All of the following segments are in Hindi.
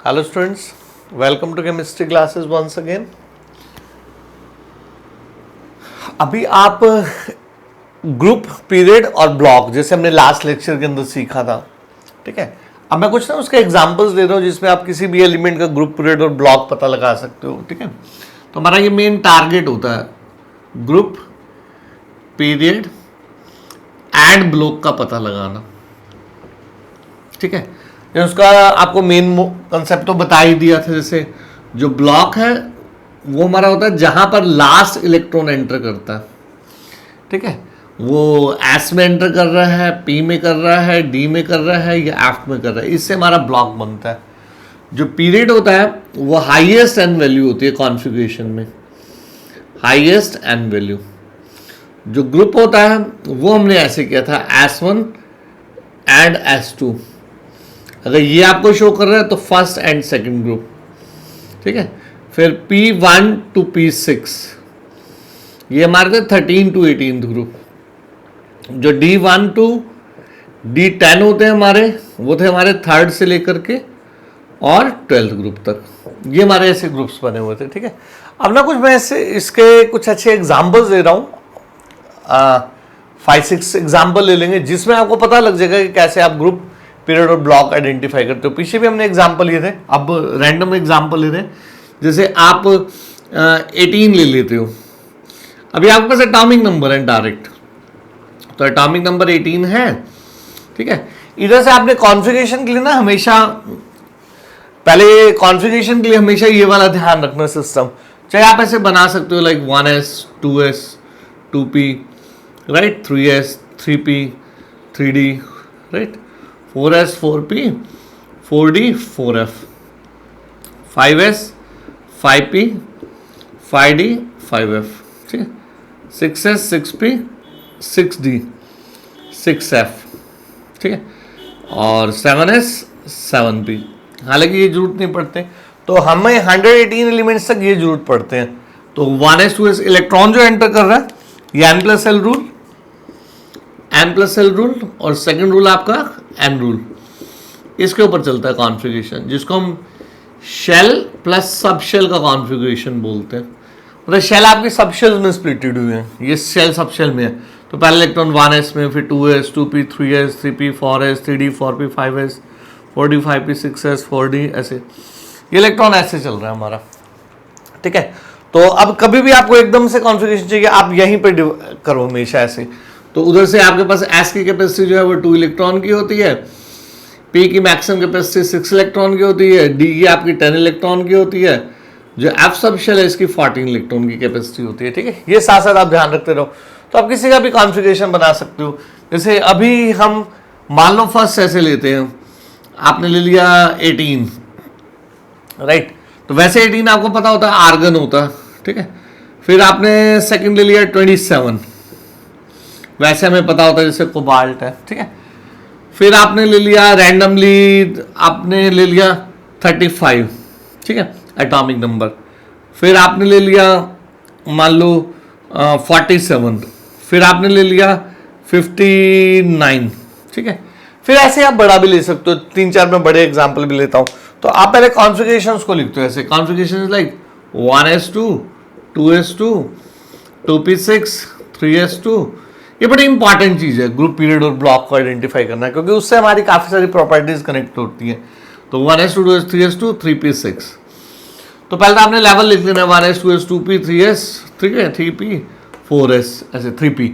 Hello students, welcome to chemistry classes once again. अभी आप ग्रुप, पीरियड और ब्लॉक जैसे हमने लास्ट लेक्चर के अंदर सीखा था, ठीक है। अब मैं कुछ ना उसके एग्जांपल्स दे रहा हूँ जिसमें आप किसी भी एलिमेंट का ग्रुप, पीरियड और ब्लॉक पता लगा सकते हो, ठीक है। तो हमारा ये मेन टारगेट होता है, ग्रुप, पीरियड एंड ब्लॉक का पता लगाना, ठीक है। उसका आपको मेन कंसेप्ट तो बता ही दिया था। जैसे जो ब्लॉक है वो हमारा होता है जहां पर लास्ट इलेक्ट्रॉन एंटर करता है, ठीक है। वो एस में एंटर कर रहा है, पी में कर रहा है, डी में कर रहा है या एफ में कर रहा है, इससे हमारा ब्लॉक बनता है। जो पीरियड होता है वो हाईएस्ट एन वैल्यू होती है कॉन्फ़िगरेशन में, हाईएस्ट एन वैल्यू। जो ग्रुप होता है वो हमने ऐसे किया था, S1 एंड S2। अगर ये आपको शो कर रहा है तो फर्स्ट एंड सेकंड ग्रुप, ठीक है। फिर P1 टू P6 ये हमारे थे 13 टू 18 ग्रुप। जो D1 टू D10 होते हैं हमारे, वो थे हमारे थर्ड से लेकर के और 12th ग्रुप तक। ये हमारे ऐसे ग्रुप्स बने हुए थे, ठीक है। अब ना कुछ मैं इसके कुछ अच्छे एग्जाम्पल्स दे रहा हूँ, 5-6 एग्जाम्पल ले लेंगे जिसमें आपको पता लग जाएगा कि कैसे आप ग्रुप, पीरियड और ब्लॉक आइडेंटिफाई करते हो। पीछे भी हमने एग्जाम्पल लिए थे, अब रैंडम एग्जाम्पल ले रहे हैं। जैसे आप 18 ले लेते हो, अभी आपके पास एटॉमिक नंबर है डायरेक्ट, तो एटॉमिक नंबर 18 है, ठीक है। इधर से आपने कॉन्फ़िगरेशन के लिए ना हमेशा पहले कॉन्फ़िगरेशन के लिए हमेशा ये वाला ध्यान रखना सिस्टम। चाहे आप ऐसे बना सकते हो like 1s 2s 2p right, 3s 3p 3d right, 4s 4p 4d 4f, 5s 5p 5d 5f, ठीक है। 6s 6p 6d 6f, ठीक है। और 7s 7p। हालांकि ये जरूरत नहीं पड़ते, तो हमें 118 एलिमेंट्स तक ये जरूरत पड़ते हैं। तो 1s 2s इलेक्ट्रॉन जो एंटर कर रहा है ये n plus L rule, n plus L rule, और सेकंड रूल आपका n रूल, इसके ऊपर चलता है कॉन्फ़िगरेशन, जिसको हम शेल प्लस सब शेल का कॉन्फ़िगरेशन बोलते हैं। मतलब शेल आपकी सब शेल में स्प्लिटेड हुए हैं, ये शेल सब शेल में है। तो पहले इलेक्ट्रॉन 1s में, फिर 2s 2p 3s 3p 4s 3d 4p 5s 4d 5p 6s 4d, ऐसे ये इलेक्ट्रॉन ऐसे चल रहा है हमारा, ठीक है। तो अब कभी भी आपको एकदम से कॉन्फ़िगरेशन चाहिए, आप यहीं पे करो हमेशा ऐसे। तो उधर से आपके पास S की कैपेसिटी जो है वो 2 इलेक्ट्रॉन की होती है, P की मैक्सिमम कैपेसिटी 6 इलेक्ट्रॉन की होती है, D की आपकी 10 इलेक्ट्रॉन की होती है, जो F सब शेल है इसकी 14 इलेक्ट्रॉन की कैपेसिटी होती है, ठीक है। ये साथ साथ आप ध्यान रखते रहो, तो आप किसी का भी कॉन्फ़िगरेशन बना सकते हो। जैसे अभी हम मान लो फर्स्ट ऐसे लेते हैं, आपने ले लिया 18 राइट, तो वैसे 18 आपको पता होता है आर्गन होता है, ठीक है। फिर आपने सेकंड ले लिया 27, वैसे हमें पता होता है जैसे कोबाल्ट है, ठीक है। फिर आपने ले लिया रैंडमली, आपने ले लिया 35, ठीक है, एटॉमिक नंबर। फिर आपने ले लिया मान लो 47, फिर आपने ले लिया 59, ठीक है। फिर ऐसे आप बड़ा भी ले सकते हो, 3-4 में बड़े एग्जाम्पल भी लेता हूं। तो आप पहले कॉन्फ़िगरेशंस को लिखते हो ऐसे, configuration like 1s2 2s2 2p6 3s2। ये बड़ी इंपॉर्टेंट चीज है ग्रुप, पीरियड और ब्लॉक को आइडेंटिफाई करना, क्योंकि उससे हमारी काफी सारी प्रॉपर्टीज कनेक्ट होती हैं। तो 1s2 2s 3s2 3p6, तो पहले तो आपने लेवल लिख लेना 1s 2s 2p 3s, ठीक है, 3p 4s, ऐसे 3p।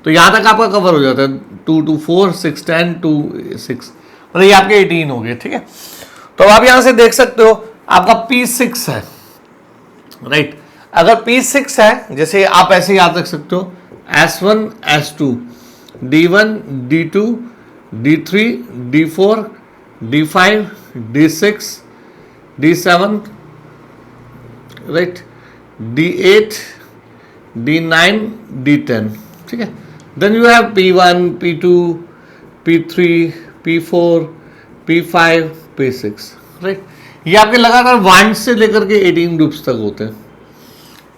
तो यहां तक आपका कवर हो जाता है, 2 2 4 6 10 2 6, मतलब ये आपके 18 हो गए, ठीक है। तो आप यहां से देख सकते हो आपका P6 है राइट। अगर P6 है, जैसे आप ऐसे याद रख सकते हो S1 S2 D1 D2 D3 D4 D5 D6 D7 right, D8 D9 D10, ठीक है। Then you have P1 P2 P3 P4 P5 P6 right. ये आपके लगातार 1 से लेकर के 18 ग्रुप्स तक होते हैं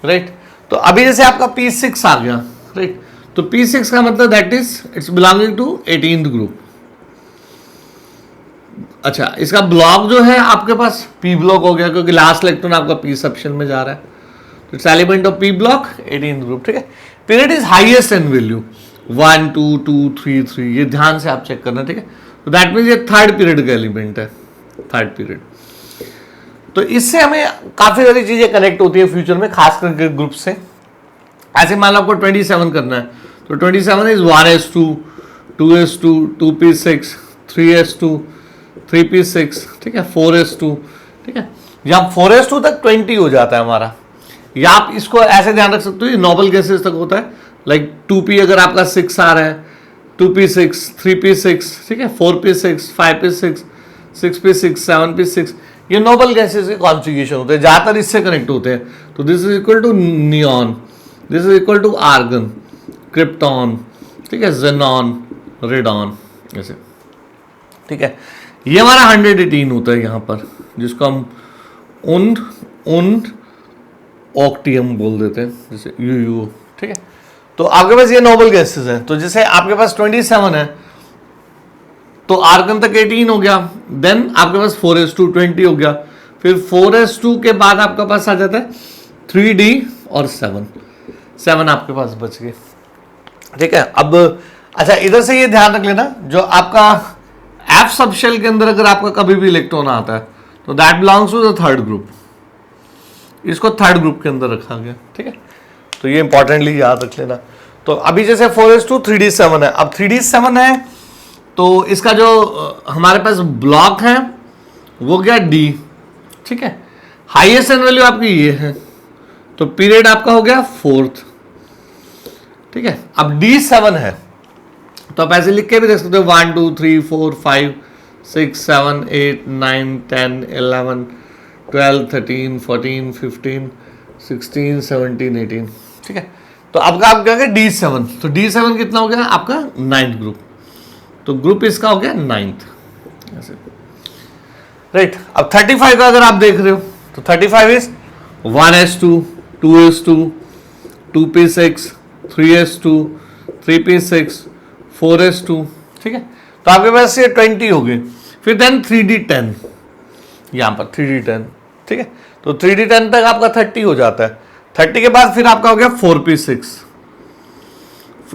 राइट। तो अभी जैसे आपका P6 आ गया राइट, तो P6 का मतलब that is it's belonging to 18th group. अच्छा, इसका ब्लॉक जो है आपके पास पी ब्लॉक हो गया, क्योंकि लास्ट इलेक्ट्रॉन आपका पी सबशेल में जा रहा है, तो it's element of P block 18th group. ठीक है, period is highest in value 1 2 2 3 3, ये ध्यान से आप चेक करना। ठीक है, तो दैट मीन्स ये थर्ड पीरियड का एलिमेंट है, थर्ड पीरियड। तो इससे हमें काफी सारी चीजें कनेक्ट होती है फ्यूचर में, खास करके ग्रुप से। ऐसे मान लो आपको 27 करना है, तो 27 is 1s2 2s2 2p6 3s2 3p6, ठीक है, 4s2, ठीक है, जब 4s2 तक 20 हो जाता है हमारा। या आप इसको ऐसे ध्यान रख सकते हो, नोबल गैसेस तक होता है, लाइक 2p अगर आपका 6 आ रहा है, 2p6 3p6, ठीक है, 4p6 5p6 6p6 7p6, ये नोबल गैसेस के कॉन्फ़िगरेशन होते हैं, ज्यादातर इससे कनेक्ट होते हैं। तो this is equal to neon, this is equal to argon, krypton, ठीक है, जेनॉन, रेडॉन, ऐसे। ठीक है, ये हमारा 118 होता है यहाँ पर, जिसको हम उन्ड ऑक्टियम बोल देते हैं, जैसे यू। ठीक है, तो आपके पास ये नोबल गैसेस हैं। तो जैसे आपके पास 27 है, तो आर्गन तक 18 हो गया, देन आपके पास 4s2 20 हो गया, फिर 4s2 के बाद आपके पास आ जाता है 3d और 7 आपके पास बच गए। ठीक है, अब अच्छा इधर से ये ध्यान रख लेना, जो आपका एफ सबशेल के अंदर अगर आपका कभी भी इलेक्ट्रॉन आता है, तो that belongs to the third group, इसको थर्ड ग्रुप के अंदर रखा गया। ठीक है, तो ये इंपॉर्टेंटली याद रख लेना। तो अभी जैसे 4s2 3d7 है, अब 3d7 है, तो इसका जो हमारे पास ब्लॉक है वो क्या डी। ठीक है, हाईएस्ट एन वैल्यू आपकी ये है, तो पीरियड आपका हो गया 4th। ठीक है, अब D7 है, तो आप ऐसे लिख के भी देख सकते हो 1 2 3 4 5 6 7 8 9 10 11 12 13 14 15 16 17 18। ठीक है, तो आपका आप क्या गया D7, तो D7 कितना हो गया आपका 9th ग्रुप, तो ग्रुप इसका हो गया 9th, ऐसे। राइट, अब 35 का अगर आप देख रहे हो, तो 35 is 1s2 2s2 2p6 3s2 3p6 4s2। ठीक है, तो आपके पास ये 20 हो गए, फिर देन 3d10, यहां पर 3d10। ठीक है, तो 3d10 तक आपका 30 हो जाता है, 30 के बाद फिर आपका हो गया 4p6,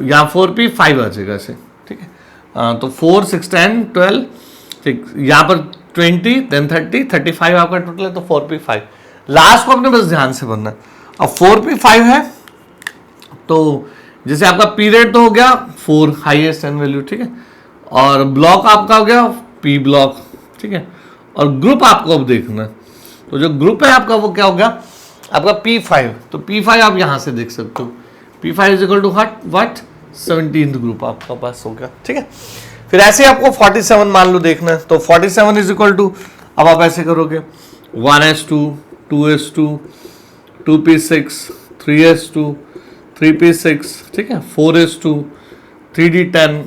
यहां 4p5 आ जाएगा ऐसे। ठीक है, तो 4 6 10 12, ठीक, यहां पर 20 देन 30 35 आपका टोटल है, तो 4p5 लास्ट को अपने बस ध्यान से बनना। अब 4p5 है, तो जैसे आपका पीरियड तो हो गया 4 हाईएस्ट एन वैल्यू, ठीक है, और ब्लॉक आपका हो गया पी ब्लॉक। ठीक है, और ग्रुप आपको अब देखना है, तो जो ग्रुप है आपका वो क्या हो गया आपका P5, तो P5 आप यहां से देख सकते हो, P5 is equal to what 17th group आपका पास हो गया। ठीक है, फिर ऐसे आपको 47 मान लो देखना है, तो 47 इज इक्वल टू, अब आप ऐसे करोगे 1s2 2s2 2p6 3s2 3p6, ठीक है, 4s2 3d10।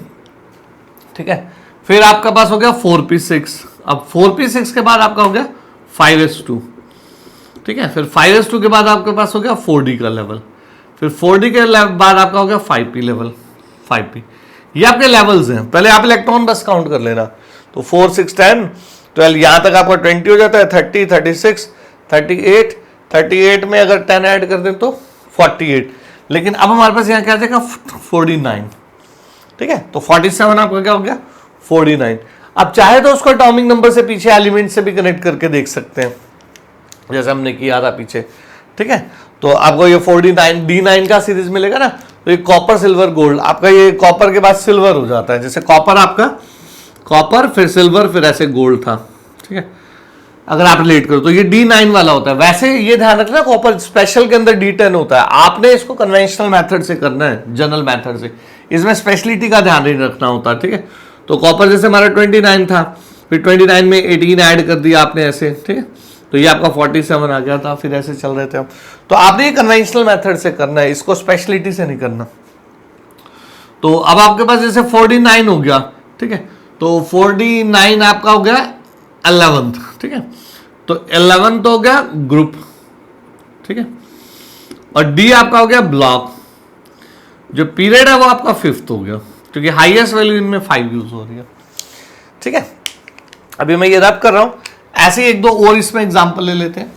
ठीक है, फिर आपका पास हो गया 4p6, अब 4p6 के बाद आपका हो गया 5s2। ठीक है, फिर 5s2 के बाद आपके पास हो गया 4d का लेवल, फिर 4d के बाद आपका हो गया 5p लेवल 5p। ये आपके लेवल्स हैं, पहले आप इलेक्ट्रॉन बस काउंट कर लेना, तो 4 6 10 12, यहां तक आपका 20 हो जाता है, 30 36 38 38 में अगर 10 ऐड कर दें तो 48, लेकिन अब हमारे पास यहाँ क्या जाएगा 49। ठीक है, तो 47 आपका क्या हो गया 49। अब चाहे तो उसको एटॉमिक नंबर से पीछे एलिमेंट से भी कनेक्ट करके देख सकते हैं, जैसे हमने किया था पीछे। ठीक है, तो आपको ये 49 D9 का सीरीज मिलेगा ना, तो ये कॉपर सिल्वर गोल्ड, आपका ये कॉपर के बाद सिल्वर हो जाता है, जैसे कॉपर आपका कॉपर फिर सिल्वर फिर ऐसे गोल्ड था। ठीक है, अगर आप रिलेट करो तो ये D9 वाला होता है। वैसे ये ध्यान रखना, कॉपर स्पेशल के अंदर D10 होता है, आपने इसको कन्वेंशनल मेथड से करना है, जनरल मेथड से, इसमें स्पेशलिटी का ध्यान नहीं रखना होता। ठीक है, तो कॉपर जैसे हमारा 29 था, फिर 29 में 18 ऐड कर दिया आपने ऐसे। ठीक है, तो ये आपका 47 आ गया था, फिर ऐसे चल रहे थे हम। तो आपने ये कन्वेंशनल मेथड से करना है, इसको स्पेशलिटी से नहीं करना। तो अब आपके पास जैसे 49 हो गया, ठीक है, तो 49 आपका हो गया 11th। ठीक है, तो 11 तो हो गया ग्रुप। ठीक है, और डी आपका हो गया ब्लॉक, जो पीरियड है वो आपका 5th हो गया, क्योंकि हाईएस्ट वैल्यू इनमें 5 यूज हो रही है। ठीक है, अभी मैं ये रब कर रहा हूं, ऐसे एक दो और इसमें एग्जांपल ले लेते हैं।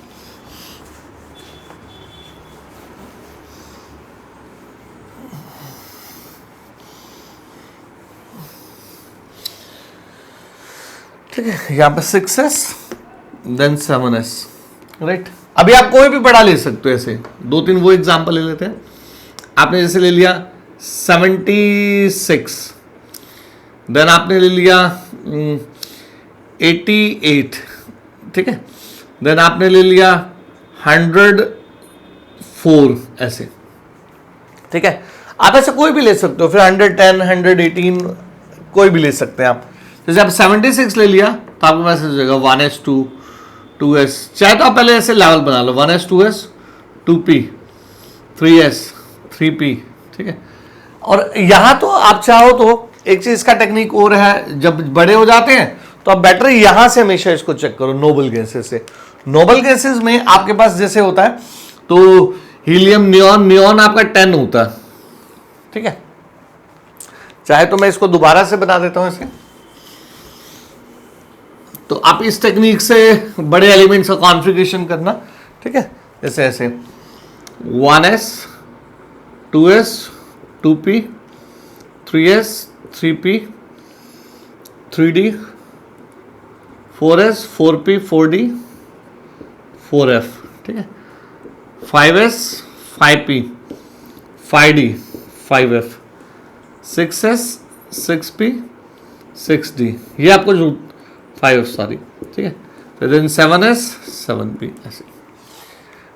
ठीक है, यहां पे 6s देन 7s, राइट। अभी आप कोई भी बड़ा ले सकते हो, ऐसे दो तीन वो एग्जांपल ले लेते हैं। आपने जैसे ले लिया 76, देन आपने ले लिया 88, ठीक है, देन आपने ले लिया 104, ऐसे, ठीक है। आप ऐसे कोई भी ले सकते हो, फिर 110, 118 कोई भी ले सकते हैं आप। जैसे आप 76 ले लिया तो आपके पास हो जाएगा 1s 2s, चाहे तो आप पहले ऐसे लेवल बना लो, 1s 2s 2p 3s 3p, ठीक है। और यहां तो आप चाहो तो एक चीज का टेक्निक और है, जब बड़े हो जाते हैं तो आप बैटरी यहां से हमेशा इसको चेक करो नोबल गैसेस से। नोबल गैसेस में आपके पास जैसे होता है तो हीलियम, नियॉन आपका 10 होता है, ठीक है। चाहे तो मैं इसको दोबारा से बना देता हूं ऐसे, तो आप इस टेक्निक से बड़े एलिमेंट्स का कॉन्फ़िगरेशन करना, ठीक है। जैसे ऐसे 1s 2s 2p 3s 3p 3d 4s 4p 4d 4f, ठीक है। 5s 5p 5d 5f 6s 6p 6d, ये आपको जो 5 सॉरी, ठीक है। तो देन 7s 7p, ऐसे,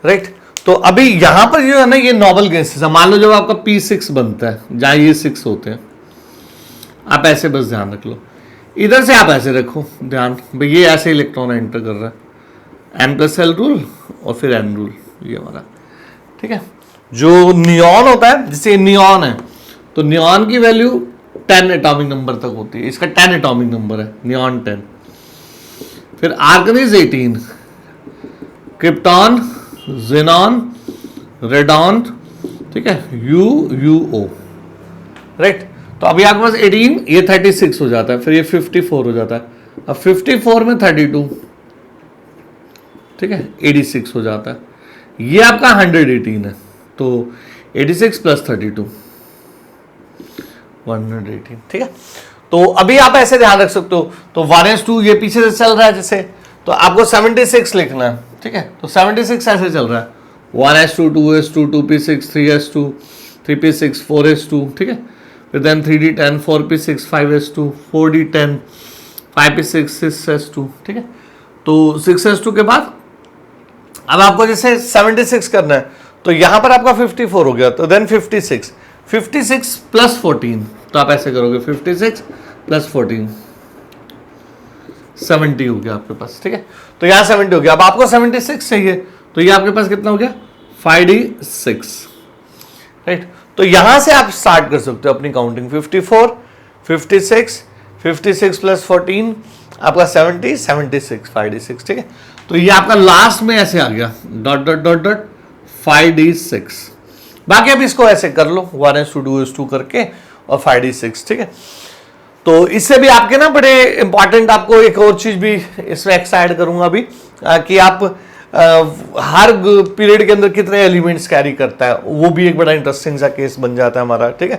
राइट। तो अभी यहां पर जो है ना, ये नोबल गैसेस है। मान लो जब आपका P6 बनता है, जहां ये 6 होते हैं, आप ऐसे बस ध्यान रख लो, इधर से आप ऐसे रखो ध्यान भाई, ये ऐसे इलेक्ट्रॉन एंटर कर रहा है, n+l रूल और फिर n रूल, ये हमारा, ठीक है। जो नियॉन होता है, जैसे नियॉन है तो नियॉन की वैल्यू 10 एटॉमिक नंबर तक होती है, इसका 10 एटॉमिक नंबर है, नियॉन 10। फिर argon is 18, krypton, xenon, radon, ठीक है, UO, राइट। तो अभी आपके पास 18, ये 36 हो जाता है, फिर ये 54 हो जाता है, अब 54 में 32, ठीक है, 86 हो जाता है, ये आपका 118 है, तो 86 प्लस 32 118, ठीक है। तो अभी आप ऐसे ध्यान रख सकते हो, तो 1s 2 ये पीछे से चल रहा है जैसे, तो आपको 76 लिखना है, ठीक है। तो 76 ऐसे चल रहा है, 1s 2 2s 2 2p6 3s 2 3p6 4s 2, ठीक है। फिर then 3d 10 4p6 5s 2 4d 10 5p6 6s 2, ठीक है। तो 6s 2 के बाद अब आपको जैसे 76 करना है, तो यहां पर आपका 54 हो गया, तो देन 56 प्लस 14, तो आप ऐसे करोगे 56 प्लस 14 70 हो गया आपके पास, ठीक है। तो यहां 70 हो गया, अब आपको 76 चाहिए, तो ये आपके पास कितना हो गया 5d6, राइट। तो यहां से आप स्टार्ट कर सकते हो अपनी काउंटिंग, 54 56 प्लस 14 आपका 70 76 5d6, ठीक है। तो ये आपका लास्ट में ऐसे आ गया dot dot dot dot 5d6। बाकी अब इसको ऐसे कर लो 1s 2 2s 2 करके और 5d6, ठीक है। तो इससे भी आपके ना बड़े इंपॉर्टेंट, आपको एक और चीज भी इसमें एक्स्ट्रा ऐड करूंगा अभी, कि आप हर पीरियड के अंदर कितने एलिमेंट्स कैरी करता है, वो भी एक बड़ा इंटरेस्टिंग सा केस बन जाता है हमारा, ठीक है।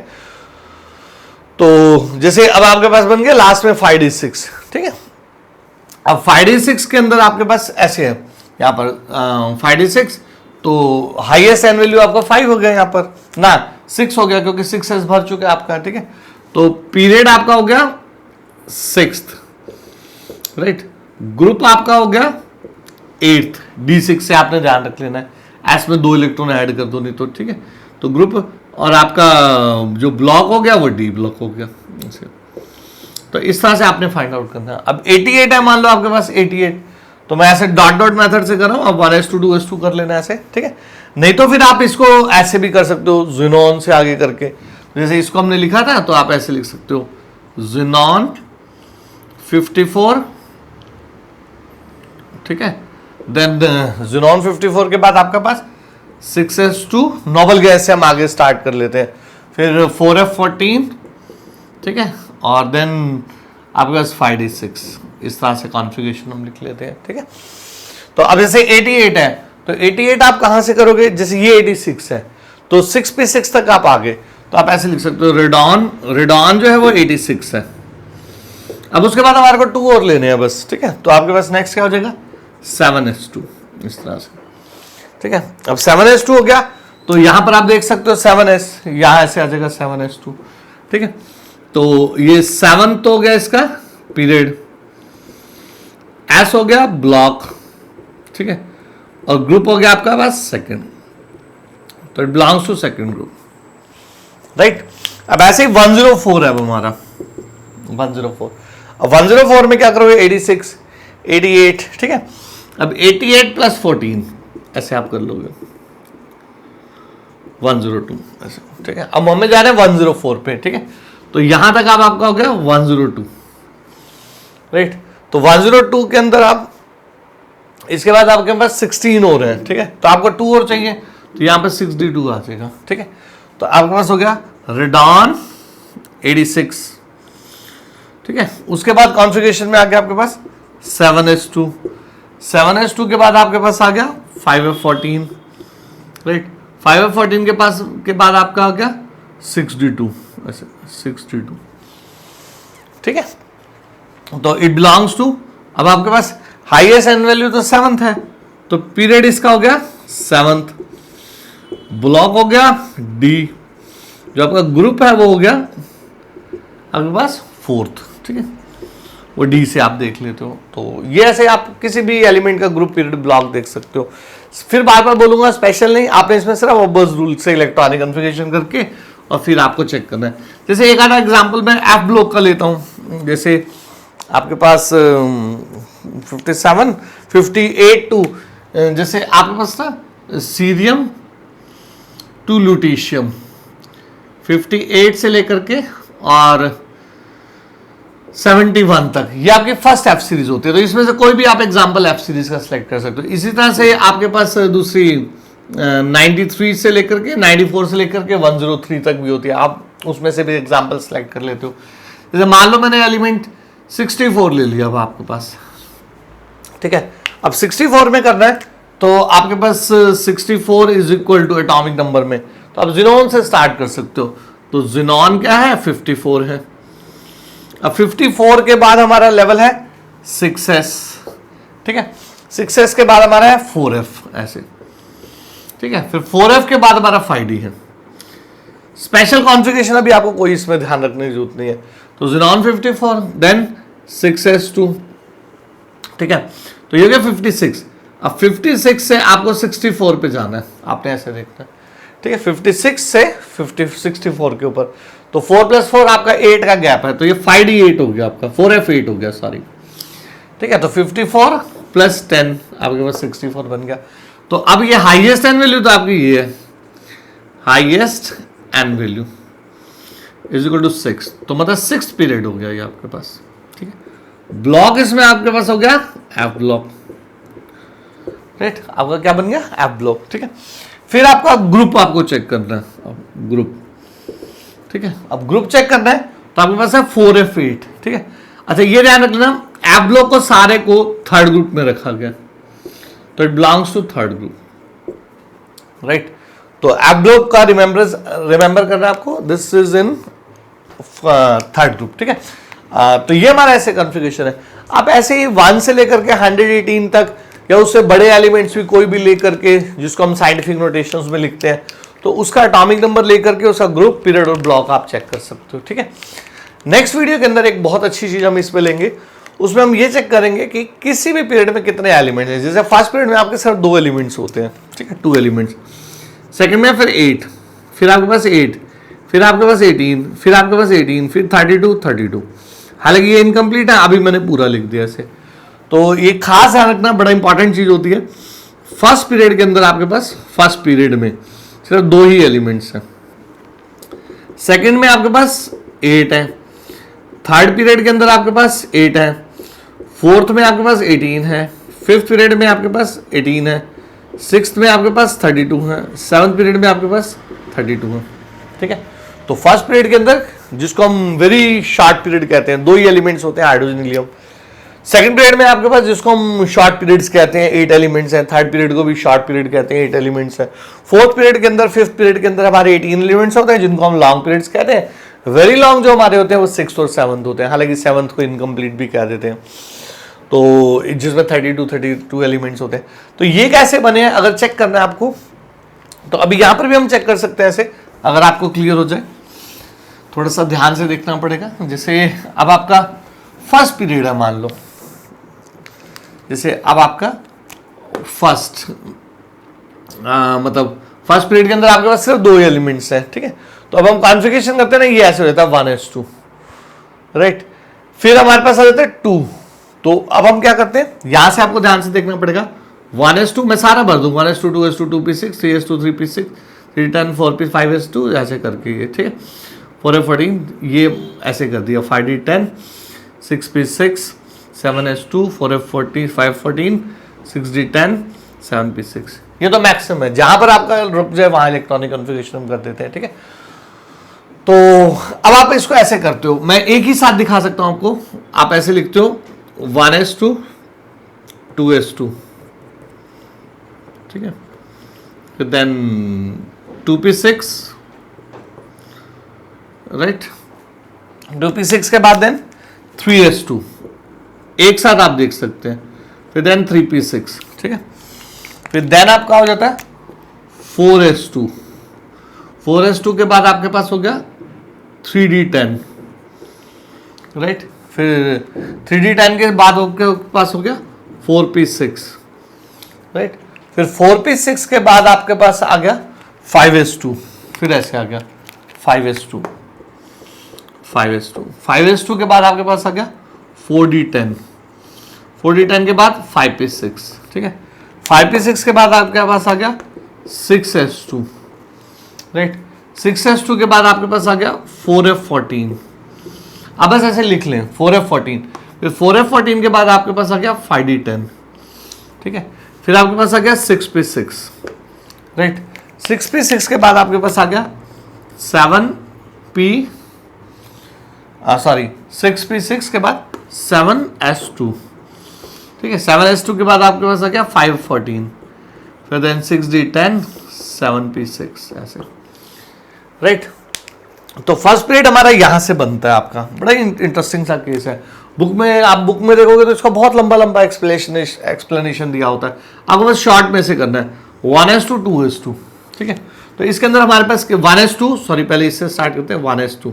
तो जैसे अब आपके पास बन गया लास्ट में 5d6, ठीक है। अब 5d6 के अंदर आपके पास ऐसे है, यहाँ पर 5d6, तो हाईएस्ट एन वैल्यू आपका 5 हो गया, यहाँ पर ना 6 हो गया क्योंकि 6s भर चुके आपका, ठीक है। तो पीरियड आपका हो गया 6th, राइट। ग्रुप आपका हो गया 8th, D6 से आपने ध्यान रख लेना है, एस में 2 इलेक्ट्रॉन ऐड कर दो नहीं तो, ठीक है। तो ग्रुप और आपका जो ब्लॉक हो गया वो D ब्लॉक हो गया, तो इस तरह से आपने फाइंड आउट करना है। अब 88 है, मान लो आपके पास 88, तो मैं ऐसे डॉट डॉट मेथड से कर रहा हूं, अब 1s 2 2s 2 कर लेना ऐसे, ठीक है। नहीं तो फिर आप इसको ऐसे भी कर सकते हो, ज़ेनॉन से आगे करके, जैसे इसको हमने लिखा था, तो आप ऐसे लिख सकते हो ज़ेनॉन 54, ठीक है। देन ज़ेनॉन 54 के बाद आपके पास 6s2 नोबल गैस से हम आगे स्टार्ट कर लेते हैं, फिर 4f14, ठीक है, और देन आपके पास 5d6, इस तरह से कॉन्फ़िगरेशन हम लिख लेते हैं, ठीक है। तो अब जैसे 88 है तो 88 आप कहां से करोगे, जैसे ये 86 है तो 6 पे 6 तक आप आगे, तो आप ऐसे लिख सकते हो रेडॉन जो है वो 86 है। अब उसके बाद हमारे को 2 और लेने हैं बस, ठीक है। तो आपके पास नेक्स्ट क्या हो जाएगा 7s2, इस तरह से, ठीक है। अब 7s2 हो गया तो यहां पर आप देख सकते हो 7s, यहां ऐसे आ जाएगा 7s2, ठीक है। तो ये 7 तो हो गया इसका पीरियड, s हो गया ब्लॉक, ठीक है, और ग्रुप हो गया आपका पास सेकंड, तो it belongs to second group, right. अब ऐसे ही 104 है वो हमारा 104। अब 104 में क्या करोगे 86, 88, ठीक है। अब 88 प्लस 14 ऐसे आप कर लोगे 102 ऐसे, ठीक है। अब हमें जा रहे हैं 104 पे, ठीक है। तो यहां तक आप आपका हो गया 102, राइट। तो 102 के अंदर आप इसके बाद आपके पास 16 और हैं, ठीक है। तो आपको 2 और चाहिए तो यहां पर 62 आ जाएगा, ठीक है। तो आपके पास हो गया रेडॉन 86, ठीक है। उसके बाद कॉन्फ़िगरेशन में आ गया आपके पास 7s2, 7s2 के बाद आपके पास आ गया 5f14, राइट। 5f14 के बाद आपका आ गया 62 ऐसे 62, ठीक है। तो इट बिलोंग्स टू, अब आपके पास हाईएस्ट एन वैल्यू तो 7th है तो पीरियड इसका हो गया 7th, ब्लॉक हो गया डी, जो आपका ग्रुप है वो हो गया आपके पास 4th, ठीक है। वो डी से आप देख लेते हो। तो ये ऐसे आप किसी भी एलिमेंट का ग्रुप पीरियड ब्लॉक देख सकते हो। फिर बार बार बोलूंगा स्पेशल नहीं, आपने इसमें सिर्फ बस रूल से इलेक्ट्रॉनिक कॉन्फ़िगरेशन करके और फिर आपको चेक करना है। जैसे एक आधा एग्जांपल मैं एफ ब्लॉक का लेता हूं, जैसे आपके पास 57, 58 टू, जैसे आपके पास था सीरियम टू लुटीशियम 58 से लेकर के और 71 तक, ये आपकी फर्स्ट एफ सीरीज होती है। तो इसमें से कोई भी आप एग्जांपल एफ सीरीज का सिलेक्ट कर सकते हो। इसी तरह से आपके पास दूसरी 93 से लेकर के 94 से लेकर के 103 तक भी होती है, आप उसमें से भी एग्जांपल सिलेक्ट कर लेते हो। जैसे मान लो मैंने एलिमेंट 64 ले लिया अब आपके पास, ठीक है। अब 64 में करना है तो आपके पास 64 is equal to atomic number में, तो आप जिनोन से स्टार्ट कर सकते हो। तो जिनोन क्या है 54 है। अब 54 के बाद हमारा लेवल है 6s, ठीक है। 6s के बाद हमारा है 4f ऐसे, ठीक है। फिर 4f के बाद हमारा 5d है। स्पेशल कॉन्फ़िगरेशन अभी आपको कोई इसमें ध्यान रखने की जरूरत नहीं है। तो जिनोन 54 देन 6s2, ठीक है। तो ये हो गया 56। अब 56 से आपको 64 पे जाना है, आपने ऐसे देखना है, ठीक है। 56 से 64 के ऊपर, तो 4 + 4 आपका 8 का गैप है, तो ये 5d8 हो गया आपका, 4f8 हो गया सॉरी, ठीक है। तो 54 + 10 आपके पास 64 बन गया। तो अब ये हाईएस्ट एन वैल्यू तो आपकी ये है, highest n value is equal to 6, तो मतलब 6th पीरियड हो गया ये आपके पास, ठीक है। ब्लॉक इसमें आपके पास हो गया एफ ब्लॉक, राइट। आपका क्या बन गया एफ ब्लॉक, ठीक है। फिर आपका ग्रुप आपको चेक करना है, ग्रुप, ठीक है। अब ग्रुप चेक करना है तो आपके पास है 4f8, ठीक है। अच्छा ये ध्यान रखना एफ ब्लॉक को सारे को 3rd ग्रुप में रखा गया, तो it belongs to 3rd group, right. तो एफ ब्लॉक का रिमेंबर करना है आपको, this is in 3rd group, ठीक है। तो ये हमारा ऐसे कॉन्फ़िगरेशन है। आप ऐसे ही 1 से लेकर के 118 तक या उससे बड़े एलिमेंट्स भी कोई भी लेकर के, जिसको हम साइंटिफिक नोटेशंस में लिखते हैं, तो उसका एटॉमिक नंबर लेकर के उसका ग्रुप पीरियड और ब्लॉक आप चेक कर सकते हो, ठीक है। नेक्स्ट वीडियो के अंदर एक बहुत अच्छी चीज हम इसमें लेंगे, उसमें हम ये चेक करेंगे कि किसी भी पीरियड में कितने एलिमेंट्स हैं। जैसे फर्स्ट पीरियड में आपके सिर्फ 2 एलिमेंट्स होते हैं, ठीक है, 2 एलिमेंट्स। सेकंड में फिर 8, फिर आपके पास 8, फिर आपके पास 18, फिर आपके पास 18, फिर 32। हालांकि ये इनकम्प्लीट है, अभी मैंने पूरा लिख दिया ऐसे। तो ये खास ध्यान रखना, बड़ा इंपॉर्टेंट चीज होती है। फर्स्ट पीरियड के अंदर आपके पास फर्स्ट पीरियड में सिर्फ 2 ही एलिमेंट्स हैं, सेकंड में आपके पास 8 है, थर्ड पीरियड के अंदर आपके पास 8 है, फोर्थ में आपके पास 18 है, फिफ्थ पीरियड में आपके पास 18 है, सिक्स्थ में आपके पास 32 है, सेवन्थ पीरियड में आपके पास 32 है, ठीक है। तो फर्स्ट पीरियड के अंदर, जिसको हम वेरी शॉर्ट पीरियड कहते हैं, 2 ही एलिमेंट्स होते हैं हाइड्रोजन हीलियम, सेकंड पीरियड में आपके पास जिसको हम शॉर्ट पीरियड्स कहते हैं 8 एलिमेंट्स हैं, थर्ड पीरियड को भी शॉर्ट पीरियड कहते हैं 8 एलिमेंट्स हैं, फोर्थ पीरियड के अंदर फिफ्थ पीरियड के अंदर हमारे 18 एलिमेंट्स होते हैं जिनको हम लॉन्ग पीरियड्स कहते हैं। वेरी लॉन्ग जो हमारे होते हैं वो 6th और 7th होते हैं, हालांकि 7th को इनकम्प्लीट भी कह देते हैं, तो जिसमें 32 एलिमेंट्स होते हैं। तो ये कैसे बने हैं अगर चेक करना है आपको, तो अभी यहां पर भी हम चेक कर सकते हैं ऐसे, अगर आपको क्लियर हो जाए थोड़ा सा ध्यान से देखना पड़ेगा। जैसे अब आपका फर्स्ट पीरियड है, मान लो जैसे अब आपका फर्स्ट मतलब फर्स्ट पीरियड के अंदर आपके पास सिर्फ 2 एलिमेंट्स हैं, ठीक है। तो अब हम कॉन्फ़िगरेशन करते हैं ना, ये ऐसे हो जाता है 1s2, राइट। फिर हमारे पास आ जाता है 2, तो अब हम क्या करते हैं, यहां से आपको ध्यान से देखना पड़ेगा 1s2 मैं सारा भर दूंगा, 1s2 2s2 2p6 3s2 3p6 3d10 4p 5s2 ऐसे करके ये, ठीक है। 4f14 ये ऐसे कर दिया 5d10 6p6 7s2 4f14 514 6d10 7p6, ये तो मैक्सिमम है, जहां पर आपका रुक जाए वहां इलेक्ट्रॉनिक कॉन्फ़िगरेशन हम कर देते हैं, ठीक है। तो अब आप इसको ऐसे करते हो, मैं एक ही साथ दिखा सकता हूं आपको, आप ऐसे लिखते हो 1s2 2s2, ठीक है, फिर देन 2p6, राइट, 2p6 के बाद देन 3s2, एक साथ आप देख सकते हैं, फिर देन 3p6, ठीक है, फिर देन आपका हो जाता है 4s2, 4s2 के बाद आपके पास हो गया 3d10, राइट, फिर 3d10 के बाद आपके पास हो गया 4p6, राइट, फिर 4p6 के बाद आपके पास आ गया 5s2, फिर ऐसे आ गया 5s2 5s2 5s2 के बाद आपके पास आ गया 4d10, 4d10 के बाद 5p6, ठीक है, 5p6 के बाद आपके पास आ गया 6s2, राइट, 6s2 के बाद आपके पास आ गया 4f14, अब बस ऐसे लिख लें 4f14, फिर 4f14 के बाद आपके पास आ गया 5d10, ठीक है, फिर आपके पास आ गया 6p6, राइट, 6p6 के बाद आपके पास आ गया 6p6 के बाद 7s2, ठीक है, 7s2 के बाद आपके पास आ गया 514, फिर देन 6d10 7p6 ऐसे, राइट। तो फर्स्ट पीरियड हमारा यहां से बनता है आपका, बड़ा इंटरेस्टिंग सा केस है। बुक में आप बुक में देखोगे तो इसका बहुत लंबा लंबा एक्सप्लेनेशन दिया होता है, आपको बस शॉर्ट में से करना है 1s2 2s2, ठीक है। तो इसके अंदर हमारे पास 1s2, सॉरी पहले इससे स्टार्ट करते हैं 1s2,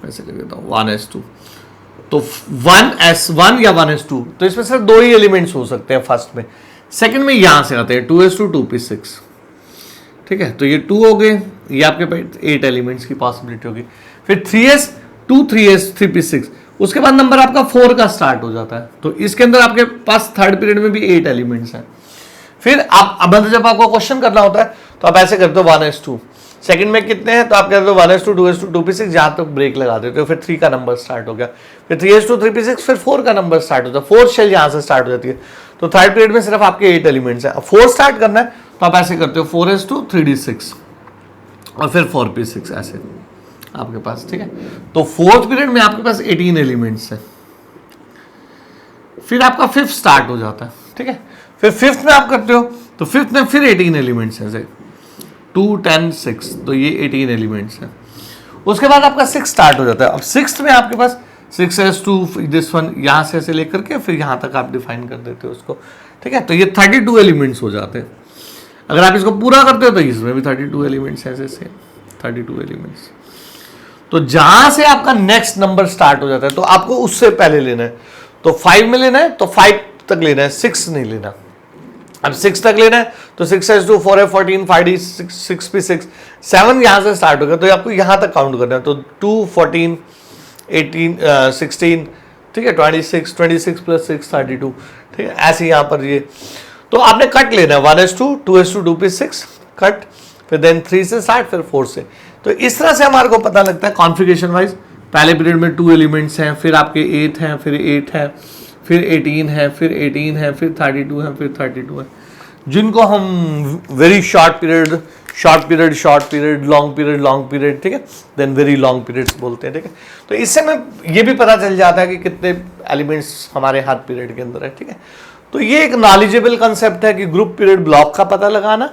ऐसे कर देता हूँ 1s2, तो 1s1 या 1s2, तो इसमें सिर्फ 2 ही एलिमेंट्स हो सकते हैं फर्स्ट में। सेकंड में यहां से आते हैं 2s2 2p6, ठीक है, तो ये 2 हो गए, ये आपके पास 8 एलिमेंट्स की पॉसिबिलिटी होगी। फिर 3s2 3s 3p6, उसके बाद नंबर आपका 4 का स्टार्ट हो जाता है, तो इसके अंदर आपके पास थर्ड पीरियड में भी 8 एलिमेंट्स हैं। फिर आप अब जब आपको क्वेश्चन करना होता है तो आप ऐसे करते हो 1s2, सेकंड में कितने हैं तो आप कहते हो 1s2 2s2 2p6, जहां तक ब्रेक लगा देते हो, फिर 3 का नंबर स्टार्ट हो गया, फिर 3s2 3p6, फिर 4 का नंबर स्टार्ट होता है, 4th शेल यहां से स्टार्ट हो जाती है। तो थर्ड पीरियड में सिर्फ आपके 8 एलिमेंट्स हैं। अब 4 स्टार्ट करना है तो आप ऐसे करते हो 4s2 3d6 और फिर 4p6 ऐसे आपके पास, ठीक है। तो फोर्थ पीरियड में आपके पास 18 एलिमेंट्स हैं। फिर आपका फिफ्थ स्टार्ट हो जाता है, ठीक है। फिर फिफ्थ में आप करते हो तो फिफ्थ में फिर 18 एलिमेंट्स हैं, 2 10 6, तो ये 18 एलिमेंट्स हैं। उसके बाद आपका 6 स्टार्ट हो जाता है। अब सिक्स्थ में आपके पास 6s2 दिस वन यहाँ से ऐसे लेकर के फिर यहाँ तक आप डिफाइन कर देते हो उसको, ठीक है। तो ये 32 एलिमेंट्स हो जाते हैं। अगर आप इसको पूरा करते हो तो इसमें भी 32 एलिमेंट्स ऐसे से 32 एलिमेंट्स। तो जहां से आपका नेक्स्ट नंबर स्टार्ट हो जाता है तो आपको उससे पहले लेना है। तो 5 में लेना है तो 5 तक लेना है, 6 नहीं लेना। अब 6 तक लेना है तो 6s2 4f14 5d 6p6 7 यहां से स्टार्ट होगा, तो आपको यहां तक काउंट करना है। तो 2 14 18 16, ठीक है, 26 प्लस 6 32, ठीक है। ऐसे यहां पर ये तो आपने कट लेना है 1s2 2s2 2p6 कट, फिर देन 3 से स्टार्ट, फिर 4 से। तो इस तरह से हमारे को पता लगता है कॉन्फ़िगरेशन वाइज। पहले पीरियड में 2 एलिमेंट्स हैं, फिर आपके 8 हैं, फिर 8 है, फिर 18 है, फिर 18 है, फिर 32 है, फिर 32 है। जिनको हम very short period, long period, ठीक है, देन वेरी लॉन्ग पीरियड्स बोलते हैं, ठीक है। तो इससे हमें ये भी पता चल जाता है कि कितने एलिमेंट्स हमारे हर पीरियड के अंदर है, ठीक है। तो ये एक नॉलेजेबल कंसेप्ट है कि ग्रुप पीरियड ब्लॉक का पता लगाना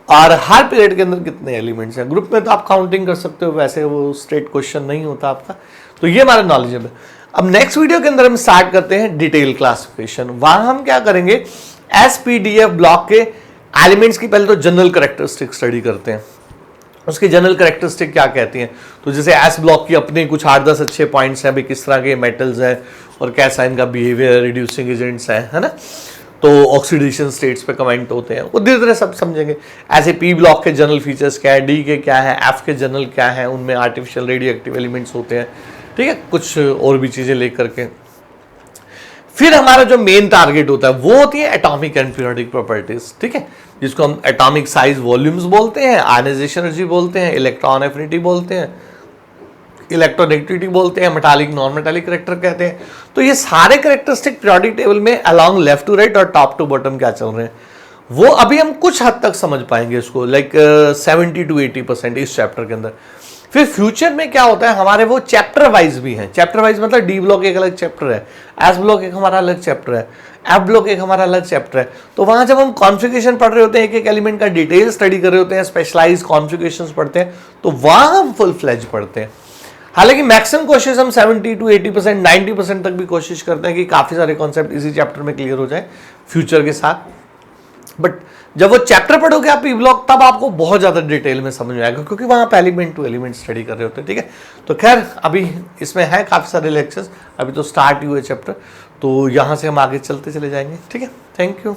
और हर पीरियड के अंदर कितने एलिमेंट्स हैं। ग्रुप में तो आप काउंटिंग कर सकते हो, वैसे वो स्ट्रेट क्वेश्चन नहीं होता आपका। तो ये हमारा नॉलेजेबल। अब नेक्स्ट वीडियो के अंदर हम स्टार्ट करते हैं डिटेल क्लासिफिकेशन। वहां हम क्या करेंगे, एसपीडीएफ ब्लॉक के एलिमेंट्स की पहले तो जनरल कैरेक्टरिस्टिक स्टडी करते हैं, उसकी जनरल कैरेक्टरिस्टिक क्या कहती हैं। तो जैसे एस ब्लॉक की अपने कुछ 8-10 अच्छे पॉइंट्स हैं, भाई किस तरह के मेटल्स हैं और कैसा इनका बिहेवियर, रिड्यूसिंग एजेंट्स हैं, है ना। तो ऑक्सीडेशन स्टेट्स पे कमेंट होते हैं, वो धीरे धीरे सब समझेंगे। ऐसे पी ब्लॉक के जनरल फीचर्स क्या है, डी के क्या है, एफ के जनरल क्या है, उनमें आर्टिफिशियल रेडियो एक्टिव एलिमेंट्स होते हैं, ठीक है, कुछ और भी चीज़ें लेकर के। फिर हमारा जो मेन टारगेट होता है वो होती है एटॉमिक एंड पीरियोडिक प्रॉपर्टीज, ठीक है, जिसको हम एटॉमिक साइज वॉल्यूम्स बोलते हैं, आयनाइजेशन एनर्जी बोलते हैं, इलेक्ट्रॉन एफिनिटी बोलते हैं, इलेक्ट्रोनेगेटिविटी बोलते हैं, मेटालिक नॉन मेटालिक करेक्टर कहते हैं। तो ये सारे करेक्टरिस्टिक पीरियोडिक टेबल में अलोंग लेफ्ट टू राइट और टॉप टू बॉटम क्या चल रहे हैं, वो अभी हम कुछ हद तक समझ पाएंगे इसको, लाइक 70 to 80% इस चैप्टर के अंदर। फिर फ्यूचर में क्या होता है, हमारे वो चैप्टर वाइज भी हैं। चैप्टर वाइज मतलब डी ब्लॉक एक अलग चैप्टर है, एस ब्लॉक एक हमारा अलग चैप्टर है, एफ ब्लॉक एक हमारा अलग चैप्टर है। तो वहां जब हम कॉन्फ़िगरेशन पढ़ रहे होते हैं, एक एक एलिमेंट का डिटेल स्टडी कर रहे होते हैं, स्पेशलाइज कॉन्फ़िगरेशंस पढ़ते हैं, तो वहां हम फुल फ्लेज पढ़ते हैं। हालांकि मैक्सिमम कोशिश हम 70 to 80%, 90% तक भी कोशिश करते हैं कि काफ़ी सारे कॉन्सेप्ट इसी चैप्टर में क्लियर हो जाए फ्यूचर के साथ। बट जब वो चैप्टर पढ़ोगे आप ई ब्लॉक, तब आपको बहुत ज़्यादा डिटेल में समझ में आएगा, क्योंकि वहाँ पे एलिमेंट टू एलिमेंट स्टडी कर रहे होते हैं, ठीक है। तो खैर अभी इसमें है काफ़ी सारे लेक्चर्स, अभी तो स्टार्ट ही हुए चैप्टर, तो यहाँ से हम आगे चलते चले जाएंगे, ठीक है। Thank you.